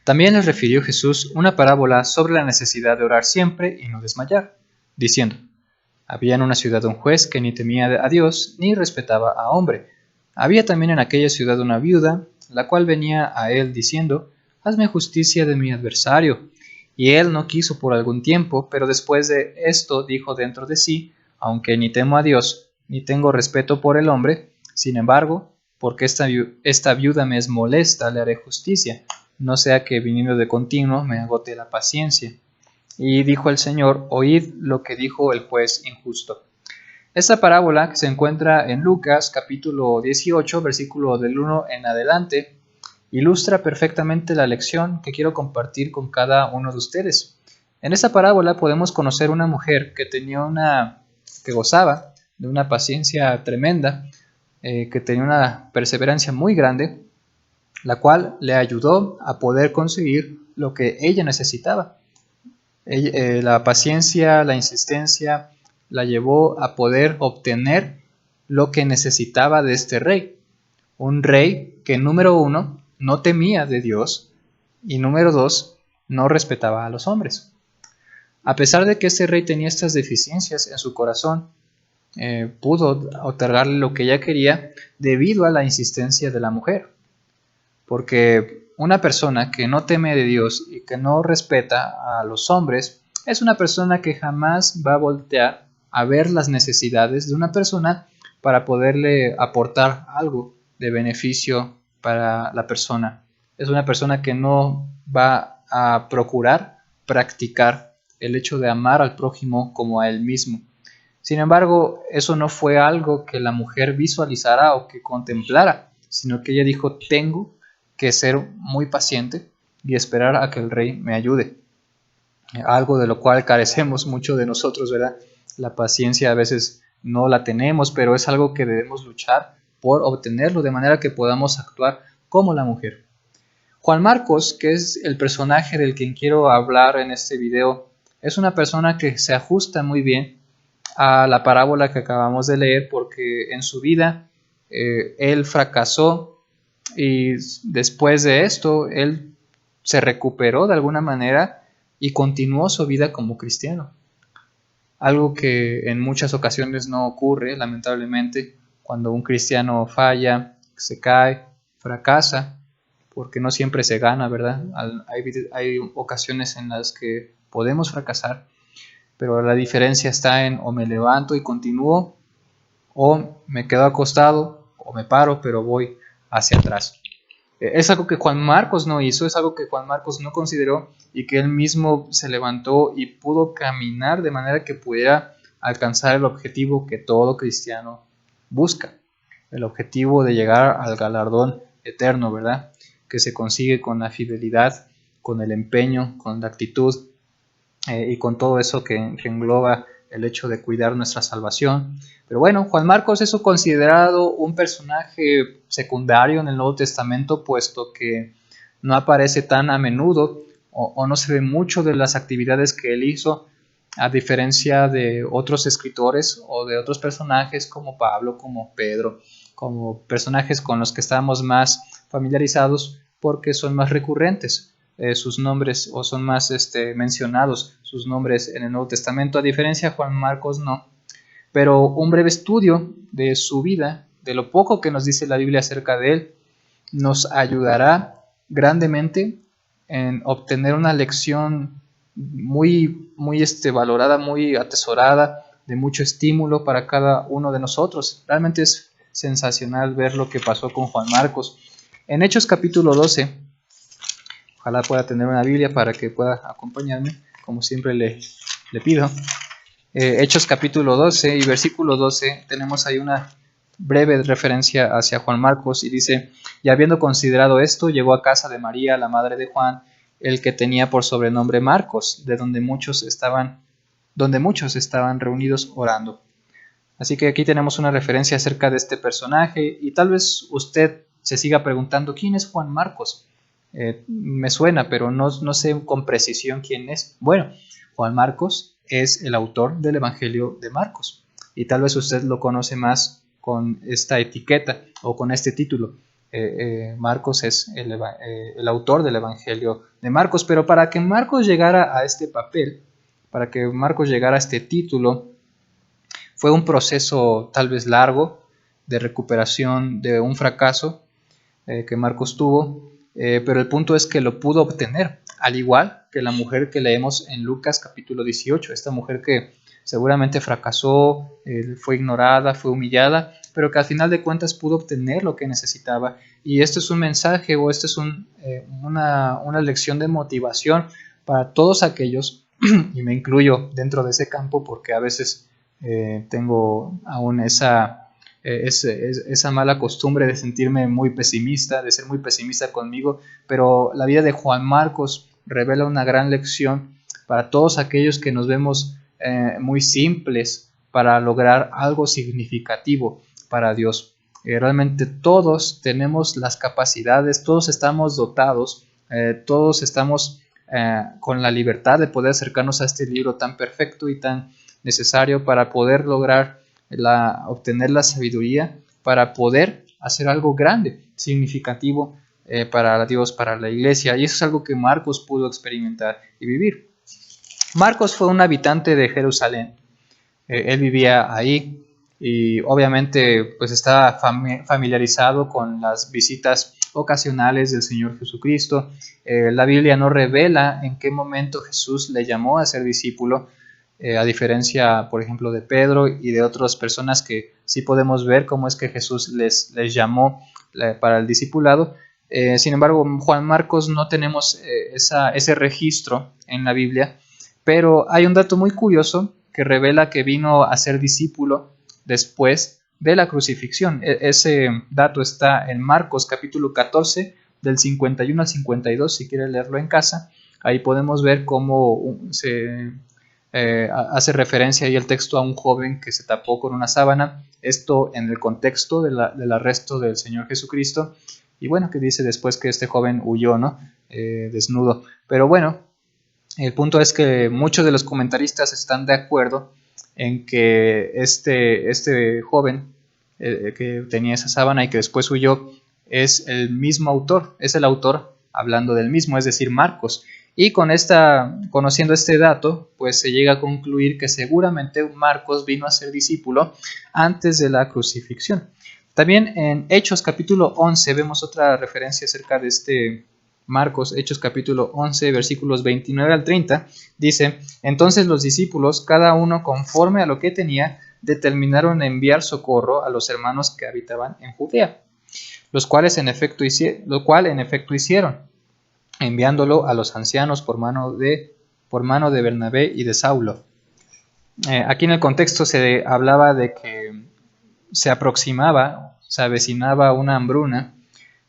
También les refirió Jesús una parábola sobre la necesidad de orar siempre y no desmayar, diciendo: había en una ciudad un juez que ni temía a Dios ni respetaba a hombre. Había también en aquella ciudad una viuda, la cual venía a él diciendo: hazme justicia de mi adversario. Y él no quiso por algún tiempo, pero después de esto dijo dentro de sí: aunque ni temo a Dios, ni tengo respeto por el hombre, sin embargo, porque esta viuda me es molesta, le haré justicia, no sea que viniendo de continuo me agote la paciencia. Y dijo el Señor: oíd lo que dijo el juez injusto. Esta parábola, que se encuentra en Lucas capítulo 18, versículo del 1 en adelante, ilustra perfectamente la lección que quiero compartir con cada uno de ustedes. En esta parábola podemos conocer una mujer que gozaba de una paciencia tremenda, que tenía una perseverancia muy grande, la cual le ayudó a poder conseguir lo que ella necesitaba. La paciencia, la insistencia, la llevó a poder obtener lo que necesitaba de este rey. Un rey que, número uno, no temía de Dios y, número dos, no respetaba a los hombres. A pesar de que este rey tenía estas deficiencias en su corazón, pudo otorgarle lo que ella quería debido a la insistencia de la mujer. Porque una persona que no teme de Dios y que no respeta a los hombres es una persona que jamás va a voltear a ver las necesidades de una persona para poderle aportar algo de beneficio para la persona. Es una persona que no va a procurar practicar el hecho de amar al prójimo como a él mismo. Sin embargo, eso no fue algo que la mujer visualizara o que contemplara, sino que ella dijo: tengo que ser muy paciente y esperar a que el rey me ayude. Algo de lo cual carecemos mucho de nosotros, ¿verdad? La paciencia a veces no la tenemos, pero es algo que debemos luchar por obtenerlo de manera que podamos actuar como la mujer. Juan Marcos, que es el personaje del que quiero hablar en este video, es una persona que se ajusta muy bien a la parábola que acabamos de leer, porque en su vida él fracasó y después de esto él se recuperó de alguna manera y continuó su vida como cristiano. Algo que en muchas ocasiones no ocurre, lamentablemente, cuando un cristiano falla, se cae, fracasa, porque no siempre se gana, ¿verdad? Hay ocasiones en las que podemos fracasar, pero la diferencia está en o me levanto y continúo, o me quedo acostado, o me paro, pero voy hacia atrás. Es algo que Juan Marcos no hizo, es algo que Juan Marcos no consideró y que él mismo se levantó y pudo caminar de manera que pudiera alcanzar el objetivo que todo cristiano busca, el objetivo de llegar al galardón eterno, ¿verdad? Que se consigue con la fidelidad, con el empeño, con la actitud y con todo eso que engloba el hecho de cuidar nuestra salvación. Pero bueno, Juan Marcos es considerado un personaje secundario en el Nuevo Testamento, puesto que no aparece tan a menudo o no se ve mucho de las actividades que él hizo, a diferencia de otros escritores o de otros personajes como Pablo, como Pedro, como personajes con los que estamos más familiarizados porque son más recurrentes. Sus nombres o son más mencionados sus nombres en el Nuevo Testamento, a diferencia de Juan Marcos no. Pero un breve estudio de su vida, de lo poco que nos dice la Biblia acerca de él, nos ayudará grandemente en obtener una lección muy valorada, muy atesorada, de mucho estímulo para cada uno de nosotros. Realmente es sensacional ver lo que pasó con Juan Marcos. En Hechos capítulo 12, ojalá pueda tener una Biblia para que pueda acompañarme, como siempre le pido. Hechos capítulo 12 y versículo 12, tenemos ahí una breve referencia hacia Juan Marcos y dice: y habiendo considerado esto, llegó a casa de María, la madre de Juan, el que tenía por sobrenombre Marcos, de donde muchos estaban reunidos orando. Así que aquí tenemos una referencia acerca de este personaje y tal vez usted se siga preguntando: ¿quién es Juan Marcos? Me suena, pero no sé con precisión quién es. Bueno, Juan Marcos es el autor del Evangelio de Marcos y tal vez usted lo conoce más con esta etiqueta o con este título, Marcos es el autor del Evangelio de Marcos, pero para que Marcos llegara a este papel, para que Marcos llegara a este título, fue un proceso tal vez largo de recuperación de un fracaso que Marcos tuvo, pero el punto es que lo pudo obtener, al igual que la mujer que leemos en Lucas capítulo 18, esta mujer que seguramente fracasó, fue ignorada, fue humillada, pero que al final de cuentas pudo obtener lo que necesitaba. Y esto es un mensaje o esto es una lección de motivación para todos aquellos, y me incluyo dentro de ese campo porque a veces tengo aún esa mala costumbre de sentirme muy pesimista, de ser muy pesimista conmigo, pero la vida de Juan Marcos revela una gran lección para todos aquellos que nos vemos muy simples para lograr algo significativo para Dios. Realmente todos tenemos las capacidades, todos estamos dotados, todos estamos con la libertad de poder acercarnos a este libro tan perfecto y tan necesario para poder lograr obtener la sabiduría, para poder hacer algo grande, significativo para Dios, para la iglesia. Y eso es algo que Marcos pudo experimentar y vivir. Marcos fue un habitante de Jerusalén. Él vivía ahí y obviamente pues estaba familiarizado con las visitas ocasionales del Señor Jesucristo. La Biblia no revela en qué momento Jesús le llamó a ser discípulo, a diferencia, por ejemplo, de Pedro y de otras personas que sí podemos ver cómo es que Jesús les llamó para el discipulado. Sin embargo, Juan Marcos no tenemos ese registro en la Biblia, pero hay un dato muy curioso que revela que vino a ser discípulo después de la crucifixión. Ese dato está en Marcos capítulo 14, del 51 al 52, si quiere leerlo en casa. Ahí podemos ver cómo se hace referencia ahí el texto a un joven que se tapó con una sábana, esto en el contexto del arresto del Señor Jesucristo, y bueno, que dice después que este joven huyó, ¿no? Desnudo. Pero bueno, el punto es que muchos de los comentaristas están de acuerdo en que este joven que tenía esa sábana y que después huyó es el mismo autor, es el autor hablando del mismo, es decir, Marcos. Y conociendo este dato, pues se llega a concluir que seguramente Marcos vino a ser discípulo antes de la crucifixión. También en Hechos capítulo 11 vemos otra referencia acerca de este Marcos, Hechos capítulo 11, versículos 29 al 30, dice: entonces los discípulos, cada uno conforme a lo que tenía, determinaron enviar socorro a los hermanos que habitaban en Judea, lo cual en efecto hicieron, enviándolo a los ancianos por mano de Bernabé y de Saulo. Aquí en el contexto se hablaba de que se avecinaba una hambruna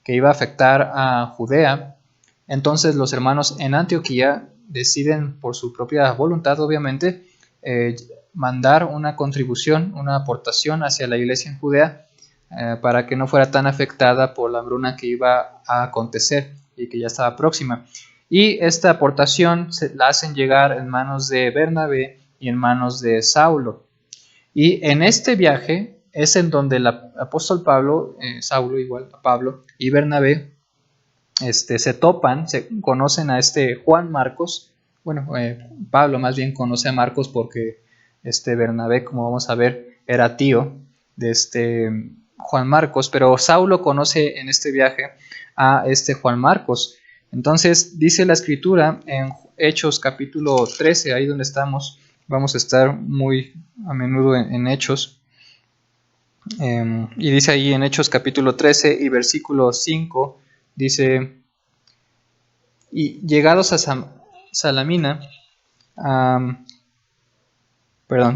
que iba a afectar a Judea. Entonces los hermanos en Antioquía deciden, por su propia voluntad obviamente, mandar una contribución, una aportación hacia la iglesia en Judea para que no fuera tan afectada por la hambruna que iba a acontecer y que ya estaba próxima. Y esta aportación la hacen llegar en manos de Bernabé y en manos de Saulo. Y en este viaje es en donde el apóstol Pablo, Saulo igual a Pablo, y Bernabé se topan, se conocen a este Juan Marcos. Bueno, Pablo más bien conoce a Marcos porque Bernabé, como vamos a ver, era tío de este Juan Marcos, pero Saulo conoce en este viaje a este Juan Marcos. Entonces dice la escritura en Hechos capítulo 13, ahí donde estamos, vamos a estar muy a menudo en Hechos, y dice ahí en Hechos capítulo 13 y versículo 5, dice: y llegados a Salamina,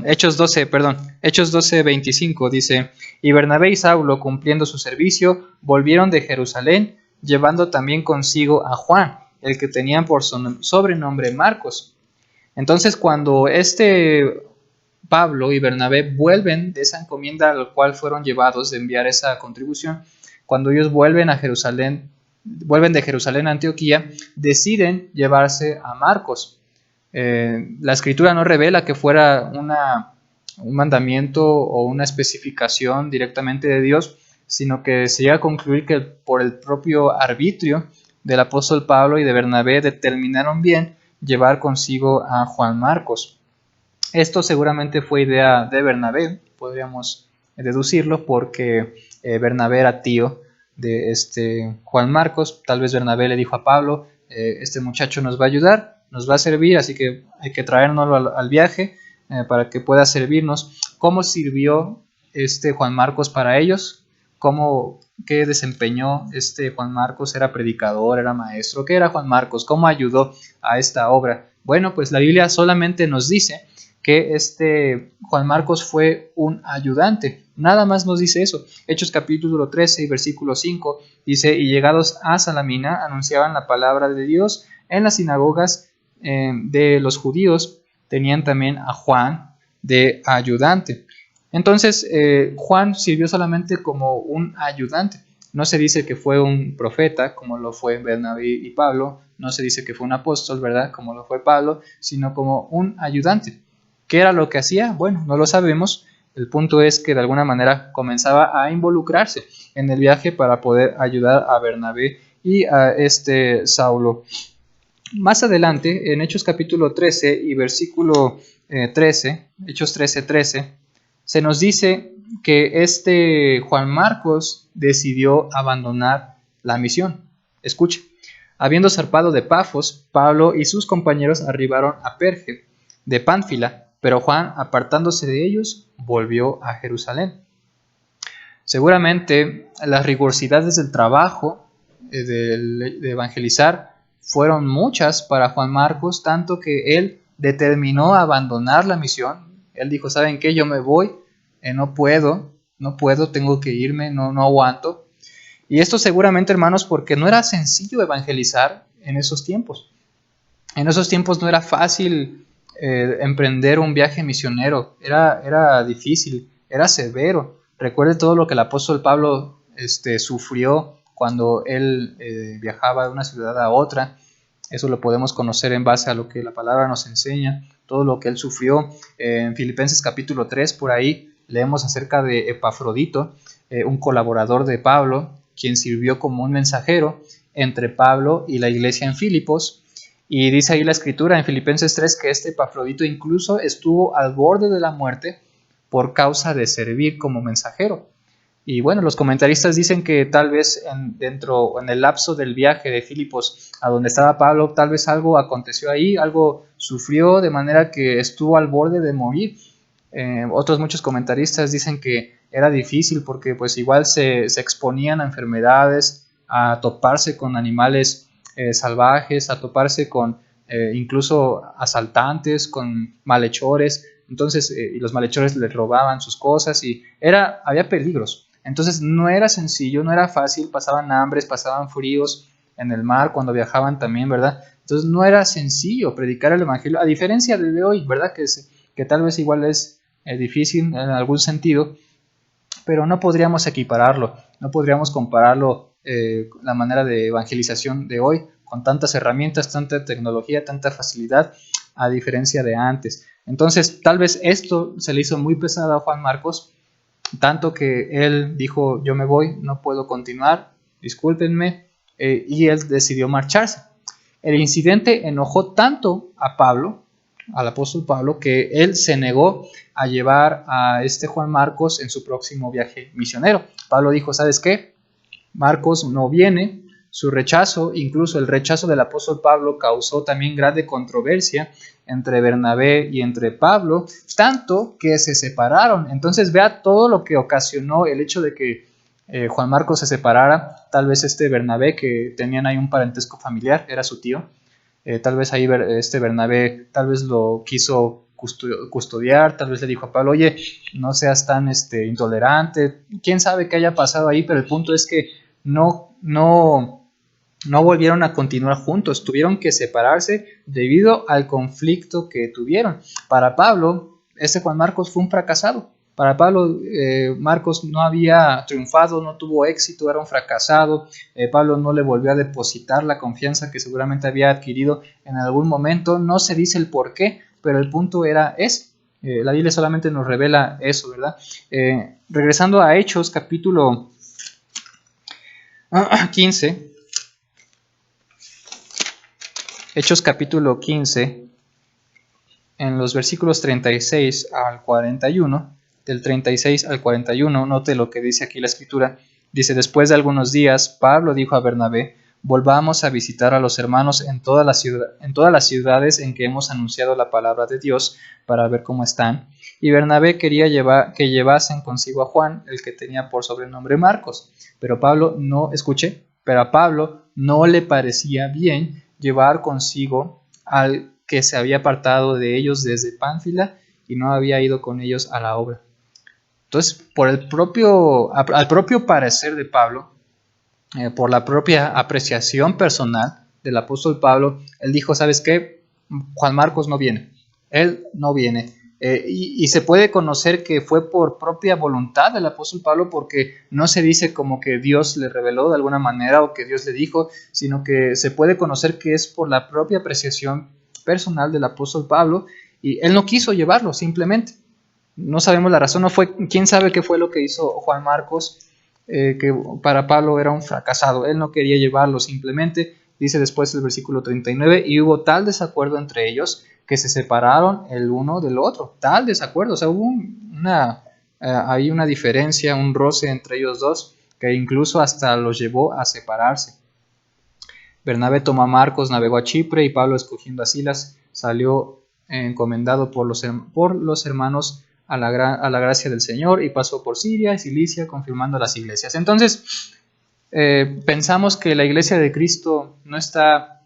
Hechos 12, 25 dice: y Bernabé y Saulo, cumpliendo su servicio, volvieron de Jerusalén, llevando también consigo a Juan, el que tenían por sobrenombre Marcos. Entonces, cuando Pablo y Bernabé vuelven de esa encomienda a la cual fueron llevados de enviar esa contribución, cuando ellos vuelven de Jerusalén a Antioquía, deciden llevarse a Marcos. La escritura no revela que fuera un mandamiento o una especificación directamente de Dios, sino que se llega a concluir que por el propio arbitrio del apóstol Pablo y de Bernabé determinaron bien llevar consigo a Juan Marcos. Esto seguramente fue idea de Bernabé, podríamos deducirlo, porque Bernabé era tío de Juan Marcos. Tal vez Bernabé le dijo a Pablo, este muchacho nos va a ayudar, nos va a servir, así que hay que traérnoslo al viaje para que pueda servirnos. ¿Cómo sirvió Juan Marcos para ellos? ¿Qué desempeñó Juan Marcos? ¿Era predicador? ¿Era maestro? ¿Qué era Juan Marcos? ¿Cómo ayudó a esta obra? Bueno, pues la Biblia solamente nos dice que Juan Marcos fue un ayudante. Nada más nos dice eso. Hechos capítulo 13 y versículo 5 dice: y llegados a Salamina anunciaban la palabra de Dios en las sinagogas de los judíos. Tenían también a Juan de ayudante. Entonces Juan sirvió solamente como un ayudante. No se dice que fue un profeta como lo fue Bernabé y Pablo. No se dice que fue un apóstol, ¿verdad? Como lo fue Pablo, sino como un ayudante. ¿Qué era lo que hacía? Bueno, no lo sabemos. El punto es que de alguna manera comenzaba a involucrarse en el viaje para poder ayudar a Bernabé y a Saulo. Más adelante, en Hechos capítulo 13 y versículo 13, Hechos 13:13, se nos dice que Juan Marcos decidió abandonar la misión. Escuche, habiendo zarpado de Pafos, Pablo y sus compañeros arribaron a Perge de Pánfila, pero Juan, apartándose de ellos, volvió a Jerusalén. Seguramente las rigurosidades del trabajo de evangelizar fueron muchas para Juan Marcos, tanto que él determinó abandonar la misión. Él dijo, ¿saben qué? Yo me voy, no puedo, tengo que irme, no aguanto. Y esto seguramente, hermanos, porque no era sencillo evangelizar en esos tiempos. En esos tiempos no era fácil emprender un viaje misionero, era difícil, era severo. Recuerde todo lo que el apóstol Pablo sufrió cuando él viajaba de una ciudad a otra. Eso lo podemos conocer en base a lo que la palabra nos enseña, todo lo que él sufrió. En Filipenses capítulo 3, por ahí, leemos acerca de Epafrodito, un colaborador de Pablo, quien sirvió como un mensajero entre Pablo y la iglesia en Filipos. Y dice ahí la escritura en Filipenses 3 que Epafrodito incluso estuvo al borde de la muerte por causa de servir como mensajero. Y bueno, los comentaristas dicen que tal vez en el lapso del viaje de Filipos a donde estaba Pablo, tal vez algo aconteció ahí, algo sufrió de manera que estuvo al borde de morir. Otros muchos comentaristas dicen que era difícil porque pues igual se exponían a enfermedades, a toparse con animales salvajes, a toparse con incluso asaltantes, con malhechores. Entonces, y los malhechores les robaban sus cosas y había peligros. Entonces no era sencillo, no era fácil, pasaban hambres, pasaban fríos en el mar cuando viajaban también, ¿verdad? Entonces no era sencillo predicar el evangelio, a diferencia de hoy, ¿verdad? Que tal vez igual es difícil en algún sentido, pero no podríamos equipararlo, no podríamos compararlo la manera de evangelización de hoy con tantas herramientas, tanta tecnología, tanta facilidad, a diferencia de antes. Entonces, tal vez esto se le hizo muy pesado a Juan Marcos, tanto que él dijo, yo me voy, no puedo continuar, discúlpenme, y él decidió marcharse. El incidente enojó tanto a Pablo, al apóstol Pablo, que él se negó a llevar a Juan Marcos en su próximo viaje misionero. Pablo dijo, ¿sabes qué? Marcos no viene. Su rechazo, incluso el rechazo del apóstol Pablo, causó también grande controversia entre Bernabé y entre Pablo, tanto que se separaron. Entonces vea todo lo que ocasionó el hecho de que Juan Marcos se separara. Tal vez Bernabé, que tenían ahí un parentesco familiar, era su tío, tal vez ahí Bernabé tal vez lo quiso custodiar, tal vez le dijo a Pablo, oye, no seas tan intolerante, quién sabe qué haya pasado ahí, pero el punto es que no volvieron a continuar juntos, tuvieron que separarse debido al conflicto que tuvieron. Para Pablo, Juan Marcos fue un fracasado. Para Pablo, Marcos no había triunfado, no tuvo éxito, era un fracasado. Pablo no le volvió a depositar la confianza que seguramente había adquirido en algún momento. No se dice el por qué, pero el punto era ese. La Biblia solamente nos revela eso, ¿verdad? Regresando a Hechos, capítulo 15, Hechos capítulo 15, en los versículos 36 al 41, del 36 al 41, note lo que dice aquí la escritura. Dice: después de algunos días, Pablo dijo a Bernabé: volvamos a visitar a los hermanos en todas las ciudades en que hemos anunciado la palabra de Dios, para ver cómo están. Y Bernabé quería que llevasen consigo a Juan, el que tenía por sobrenombre Marcos. Pero a Pablo no le parecía bien llevar consigo al que se había apartado de ellos desde Pánfila y no había ido con ellos a la obra. Entonces, al propio parecer de Pablo, por la propia apreciación personal del apóstol Pablo, él dijo: ¿sabes qué? Juan Marcos no viene, él no viene. Y se puede conocer que fue por propia voluntad del apóstol Pablo, porque no se dice como que Dios le reveló de alguna manera o que Dios le dijo, sino que se puede conocer que es por la propia apreciación personal del apóstol Pablo, y él no quiso llevarlo, simplemente. No sabemos la razón, quién sabe qué fue lo que hizo Juan Marcos, que para Pablo era un fracasado. Él no quería llevarlo, simplemente. Dice después el versículo 39: y hubo tal desacuerdo entre ellos que se separaron el uno del otro. Tal desacuerdo, o sea, hubo hay una diferencia, un roce entre ellos dos, que incluso hasta los llevó a separarse. Bernabé tomó a Marcos, navegó a Chipre, y Pablo, escogiendo a Silas, salió encomendado por los hermanos a la gracia del Señor, y pasó por Siria y Cilicia, confirmando las iglesias. Entonces, pensamos que la iglesia de Cristo no está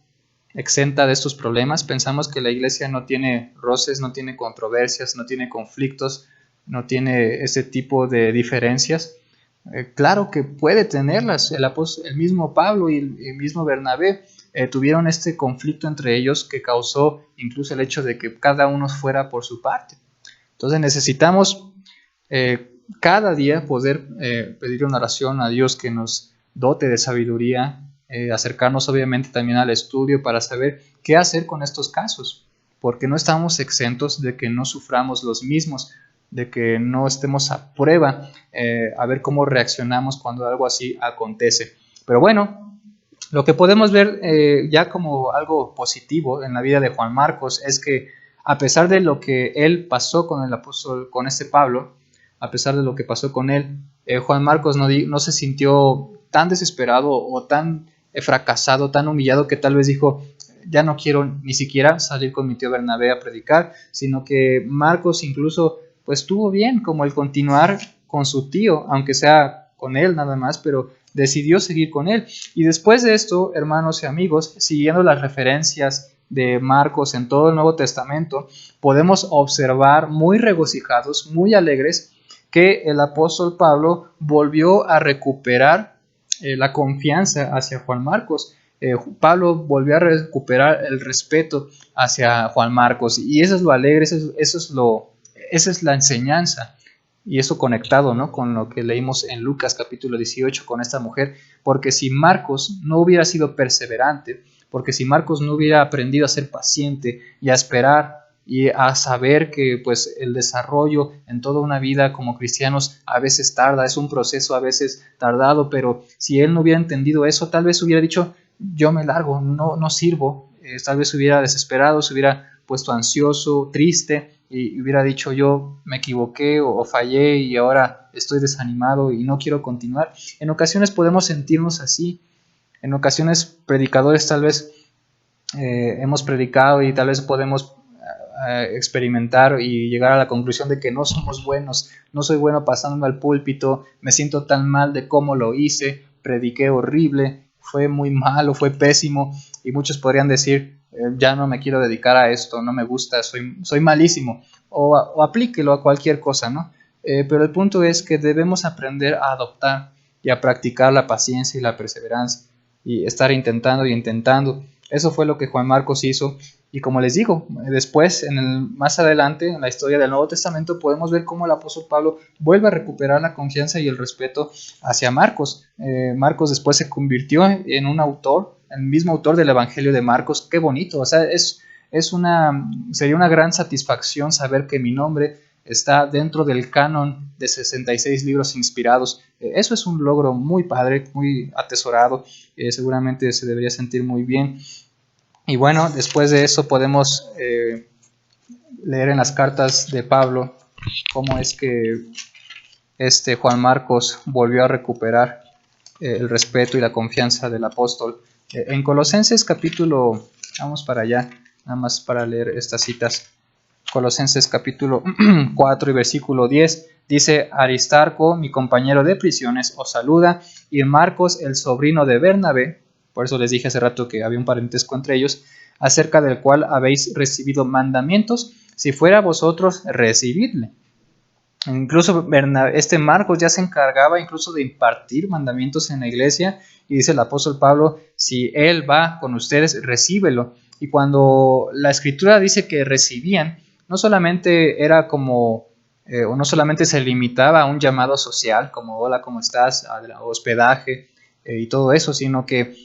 exenta de estos problemas. Pensamos que la iglesia no tiene roces, no tiene controversias, no tiene conflictos, no tiene ese tipo de diferencias. Claro que puede tenerlas. El mismo Pablo y el mismo Bernabé tuvieron este conflicto entre ellos, que causó incluso el hecho de que cada uno fuera por su parte. Entonces necesitamos cada día poder pedir una oración a Dios que nos dote de sabiduría, acercarnos obviamente también al estudio para saber qué hacer con estos casos, porque no estamos exentos de que no suframos los mismos, de que no estemos a prueba, a ver cómo reaccionamos cuando algo así acontece. Pero bueno, lo que podemos ver ya como algo positivo en la vida de Juan Marcos es que, a pesar de lo que él pasó con el apóstol, con este Pablo, a pesar de lo que pasó con él, Juan Marcos no se sintió tan desesperado o tan fracasado, tan humillado, que tal vez dijo: ya no quiero ni siquiera salir con mi tío Bernabé a predicar, sino que Marcos incluso pues estuvo bien como el continuar con su tío, aunque sea con él nada más, pero decidió seguir con él. Y después de esto, hermanos y amigos, siguiendo las referencias de Marcos en todo el Nuevo Testamento, podemos observar muy regocijados, muy alegres, que el apóstol Pablo volvió a recuperar la confianza hacia Juan Marcos. Pablo volvió a recuperar el respeto hacia Juan Marcos, y eso es lo alegre, esa es la enseñanza, y eso conectado, ¿no?, con lo que leímos en Lucas capítulo 18 con esta mujer. Porque si Marcos no hubiera sido perseverante, porque si Marcos no hubiera aprendido a ser paciente y a esperar y a saber que pues el desarrollo en toda una vida como cristianos a veces tarda, es un proceso a veces tardado, pero si él no hubiera entendido eso, tal vez hubiera dicho: yo me largo, no sirvo. Tal vez hubiera desesperado, se hubiera puesto ansioso, triste, y hubiera dicho: yo me equivoqué o fallé y ahora estoy desanimado y no quiero continuar. En ocasiones podemos sentirnos así. En ocasiones, predicadores, tal vez hemos predicado y tal vez podemos experimentar y llegar a la conclusión de que no somos buenos. No soy bueno pasándome al púlpito, me siento tan mal de cómo lo hice, prediqué horrible, fue muy malo, fue pésimo, y muchos podrían decir: ya no me quiero dedicar a esto, no me gusta, soy malísimo, o aplíquelo a cualquier cosa, ¿no? Pero el punto es que debemos aprender a adoptar y a practicar la paciencia y la perseverancia, y estar intentando y intentando. Eso fue lo que Juan Marcos hizo. Y como les digo, después, más adelante, en la historia del Nuevo Testamento, podemos ver cómo el apóstol Pablo vuelve a recuperar la confianza y el respeto hacia Marcos. Marcos después se convirtió en un autor, el mismo autor del Evangelio de Marcos. Qué bonito, o sea, sería una gran satisfacción saber que mi nombre está dentro del canon de 66 libros inspirados. Eso es un logro muy padre, muy atesorado, seguramente se debería sentir muy bien. Y bueno, después de eso podemos leer en las cartas de Pablo cómo es que Juan Marcos volvió a recuperar el respeto y la confianza del apóstol. En Colosenses capítulo, vamos para allá, nada más para leer estas citas. Colosenses capítulo 4 y versículo 10 dice: Aristarco, mi compañero de prisiones, os saluda, y Marcos, el sobrino de Bernabé, por eso les dije hace rato que había un parentesco entre ellos, acerca del cual habéis recibido mandamientos, si fuera vosotros, recibidle. Incluso Marcos ya se encargaba incluso de impartir mandamientos en la iglesia, y dice el apóstol Pablo: si él va con ustedes, recíbelo. Y cuando la escritura dice que recibían, no solamente era como, o no solamente se limitaba a un llamado social, como hola, ¿cómo estás?, al hospedaje y todo eso, sino que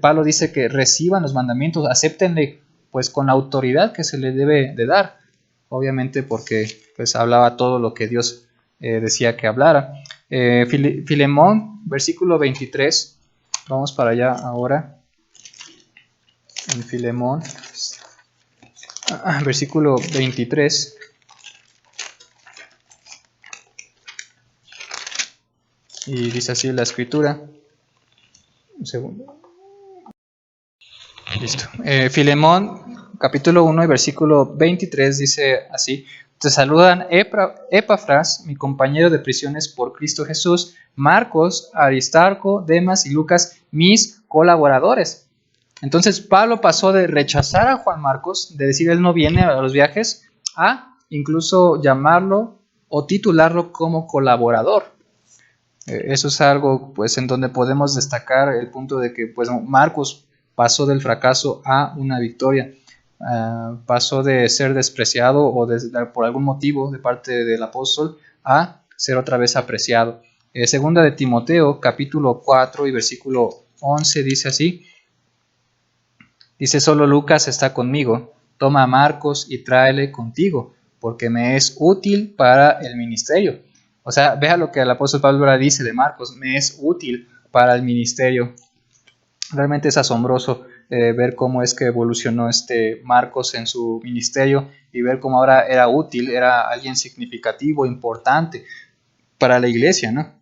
Pablo dice que reciban los mandamientos, acéptenle pues con la autoridad que se le debe de dar, obviamente porque pues hablaba todo lo que Dios decía que hablara. Filemón, versículo 23, vamos para allá ahora. En Filemón, versículo 23. Y dice así la escritura. Un segundo. Listo. Filemón, capítulo 1 y versículo 23 dice así: te saludan Epafras, mi compañero de prisiones por Cristo Jesús, Marcos, Aristarco, Demas y Lucas, mis colaboradores. Entonces Pablo pasó de rechazar a Juan Marcos, de decir él no viene a los viajes, a incluso llamarlo o titularlo como colaborador. Eso es algo pues en donde podemos destacar el punto de que pues Marcos pasó del fracaso a una victoria. Pasó de ser despreciado o por algún motivo de parte del apóstol a ser otra vez apreciado. Segunda de Timoteo, capítulo 4 y versículo 11 dice así: dice: solo Lucas está conmigo, toma a Marcos y tráele contigo, porque me es útil para el ministerio. O sea, vea lo que el apóstol Pablo ahora dice de Marcos: me es útil para el ministerio. Realmente es asombroso ver cómo es que evolucionó Marcos en su ministerio y ver cómo ahora era útil, era alguien significativo, importante para la iglesia, ¿no?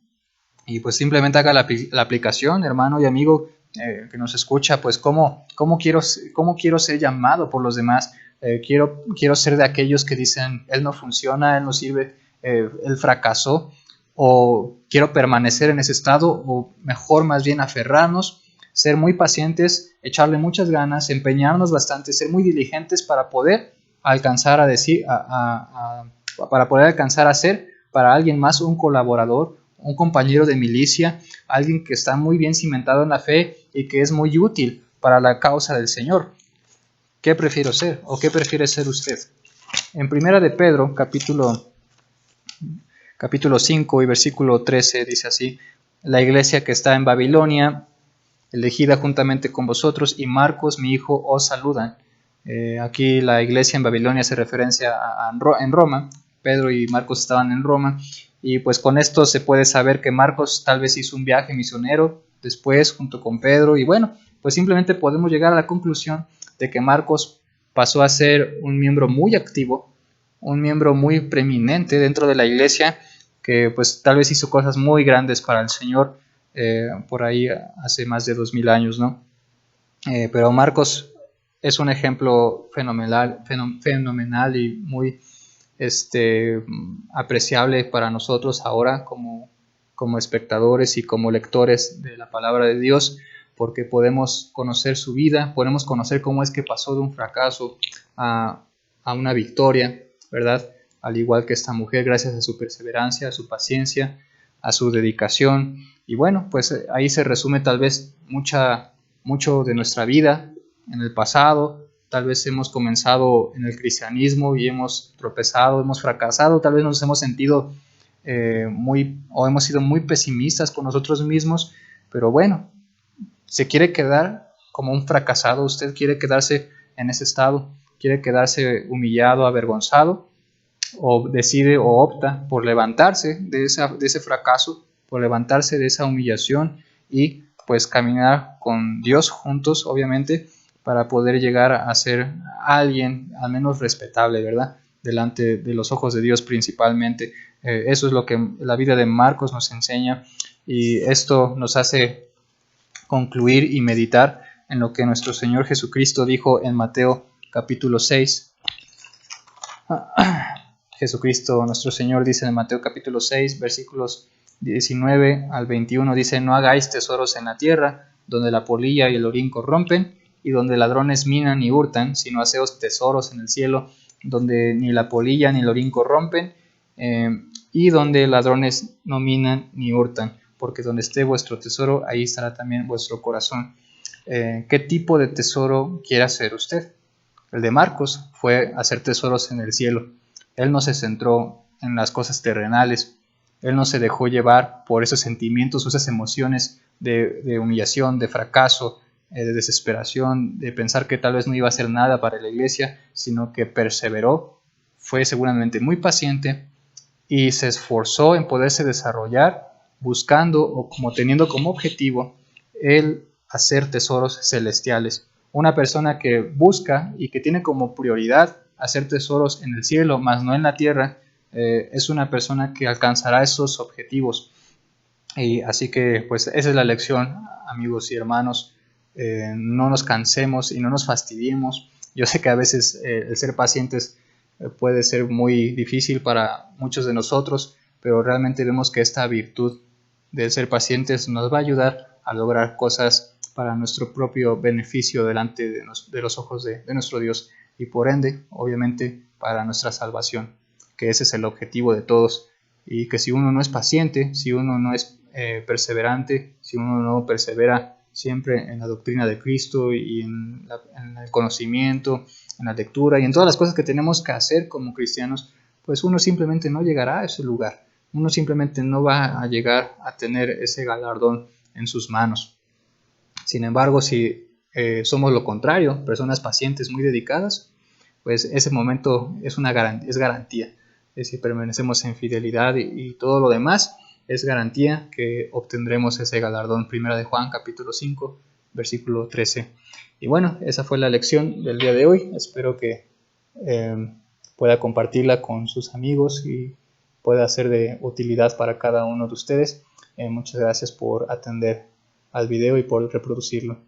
Y pues simplemente haga la aplicación, hermano y amigo que nos escucha, pues cómo quiero ser llamado por los demás. Quiero ser de aquellos que dicen: él no funciona, él no sirve, él fracasó, o quiero permanecer en ese estado, o mejor más bien aferrarnos, ser muy pacientes, echarle muchas ganas, empeñarnos bastante, ser muy diligentes para poder alcanzar para poder alcanzar a ser para alguien más un colaborador, un compañero de milicia, alguien que está muy bien cimentado en la fe y que es muy útil para la causa del Señor. ¿Qué prefiero ser o qué prefiere ser usted? En Primera de Pedro, capítulo 5 y versículo 13 dice así: la iglesia que está en Babilonia, elegida juntamente con vosotros, y Marcos, mi hijo, os saludan. Aquí la iglesia en Babilonia hace referencia en Roma. Pedro y Marcos estaban en Roma, y pues con esto se puede saber que Marcos tal vez hizo un viaje misionero después junto con Pedro, y bueno, pues simplemente podemos llegar a la conclusión de que Marcos pasó a ser un miembro muy activo, un miembro muy preeminente dentro de la iglesia, que pues tal vez hizo cosas muy grandes para el Señor por ahí hace más de 2000 años, ¿no? Pero Marcos es un ejemplo fenomenal y muy apreciable para nosotros ahora como espectadores y como lectores de la palabra de Dios, porque podemos conocer su vida, podemos conocer cómo es que pasó de un fracaso a una victoria, ¿verdad? Al igual que esta mujer, gracias a su perseverancia, a su paciencia, a su dedicación. Y bueno, pues ahí se resume tal vez mucho de nuestra vida en el pasado. Tal vez hemos comenzado en el cristianismo y hemos tropezado, hemos fracasado, tal vez nos hemos sentido o hemos sido muy pesimistas con nosotros mismos, pero bueno, ¿se quiere quedar como un fracasado? ¿Usted quiere quedarse en ese estado? ¿Quiere quedarse humillado, avergonzado? o decide o opta por levantarse de ese fracaso, por levantarse de esa humillación y pues caminar con Dios juntos, obviamente, para poder llegar a ser alguien al menos respetable, ¿verdad? Delante de los ojos de Dios principalmente. Eso es lo que la vida de Marcos nos enseña, y esto nos hace concluir y meditar en lo que nuestro Señor Jesucristo dijo en Mateo capítulo 6. Jesucristo, nuestro Señor, dice en Mateo capítulo 6, versículos 19 al 21, dice: no hagáis tesoros en la tierra, donde la polilla y el orín corrompen, y donde ladrones minan y hurtan, sino haceos tesoros en el cielo, donde ni la polilla ni el orín corrompen, y donde ladrones no minan ni hurtan, porque donde esté vuestro tesoro, ahí estará también vuestro corazón. ¿Qué tipo de tesoro quiere hacer usted? El de Marcos fue hacer tesoros en el cielo. Él no se centró en las cosas terrenales. Él no se dejó llevar por esos sentimientos, esas emociones de humillación, de fracaso, de desesperación, de pensar que tal vez no iba a hacer nada para la iglesia, sino que perseveró, fue seguramente muy paciente y se esforzó en poderse desarrollar, buscando o como teniendo como objetivo el hacer tesoros celestiales. Una persona que busca y que tiene como prioridad hacer tesoros en el cielo, más no en la tierra, es una persona que alcanzará esos objetivos. Y así que pues esa es la lección, amigos y hermanos. No nos cansemos y no nos fastidiemos. Yo sé que a veces el ser pacientes puede ser muy difícil para muchos de nosotros, pero realmente vemos que esta virtud del ser pacientes nos va a ayudar a lograr cosas para nuestro propio beneficio delante de los ojos de nuestro Dios, y por ende, obviamente, para nuestra salvación, que ese es el objetivo de todos. Y que si uno no es paciente, si uno no es perseverante, si uno no persevera siempre en la doctrina de Cristo y en el conocimiento, en la lectura y en todas las cosas que tenemos que hacer como cristianos, pues uno simplemente no llegará a ese lugar. Uno simplemente no va a llegar a tener ese galardón en sus manos. Sin embargo, si somos lo contrario, personas pacientes muy dedicadas, pues ese momento es garantía. Si permanecemos en fidelidad y todo lo demás, es garantía que obtendremos ese galardón. Primera de Juan, capítulo 5, versículo 13. Y bueno, esa fue la lección del día de hoy. Espero que pueda compartirla con sus amigos y pueda ser de utilidad para cada uno de ustedes. Muchas gracias por atender al video y por reproducirlo.